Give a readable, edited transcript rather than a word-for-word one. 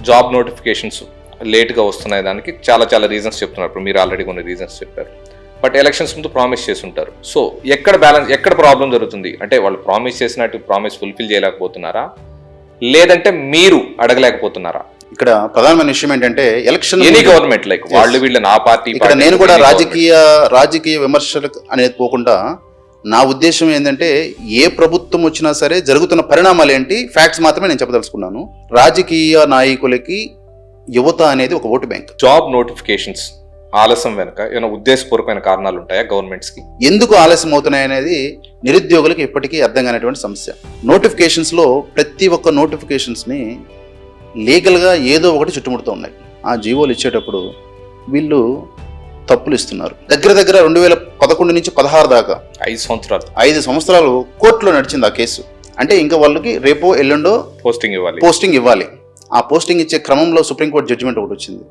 Job notifications లేట్గా వస్తున్నాయి, దానికి చాలా చాలా రీజన్స్ చెప్తున్నారు. ఇప్పుడు మీరు ఆల్రెడీ కొన్ని రీజన్స్ చెప్పారు. బట్ ఎలక్షన్స్ ముందు ప్రామిస్ చేసి ఉంటారు. సో ఎక్కడ ప్రాబ్లం జరుగుతుంది అంటే వాళ్ళు ప్రామిస్ చేసినట్టు ప్రామిస్ ఫుల్ఫిల్ చేయలేకపోతున్నారా, లేదంటే మీరు అడగలేకపోతున్నారా? ఇక్కడ ప్రధానమైన విషయం ఏంటంటే ఎలక్షన్ ఎనీ గవర్నమెంట్ లైక్ వాళ్ళు వీళ్ళు నా పార్టీ. ఇక్కడ నేను కూడా రాజకీయ విమర్శలు అనేది పోకుండా నా ఉద్దేశం ఏంటంటే ఏ ప్రభుత్వం వచ్చినా సరే జరుగుతున్న పరిణామాలు ఏంటి, ఫ్యాక్ట్స్ మాత్రమే నేను చెప్పదలుచుకున్నాను. రాజకీయ నాయకులకి యువత అనేది ఒక ఓటు బ్యాంక్. జాబ్ నోటిఫికేషన్స్ ఆలస్యం వెనక ఏమైనా ఉద్దేశపూర్వకమైన కారణాలు ఉంటాయా గవర్నమెంట్స్ కి? ఎందుకు ఆలస్యం అవుతున్నాయి అనేది నిరుద్యోగులకు ఇప్పటికీ అర్థం కానటువంటి సమస్య. నోటిఫికేషన్స్ లో ప్రతి ఒక్క నోటిఫికేషన్స్ ని లీగల్ గా ఏదో ఒకటి చుట్టుముడుతూ ఉన్నాయి. ఆ జీవోలు ఇచ్చేటప్పుడు వీళ్ళు తప్పులు ఇస్తున్నారు. దగ్గర 2011 నుంచి 16 దాకా 5 సంవత్సరాలు కోర్టులో నడిచింది ఆ కేసు. అంటే ఇంకా వాళ్ళకి రేపో ఎల్లుండో పోస్టింగ్ ఇవ్వాలి. ఆ పోస్టింగ్ ఇచ్చే క్రమంలో సుప్రీంకోర్టు జడ్జిమెంట్ ఒకటి వచ్చింది.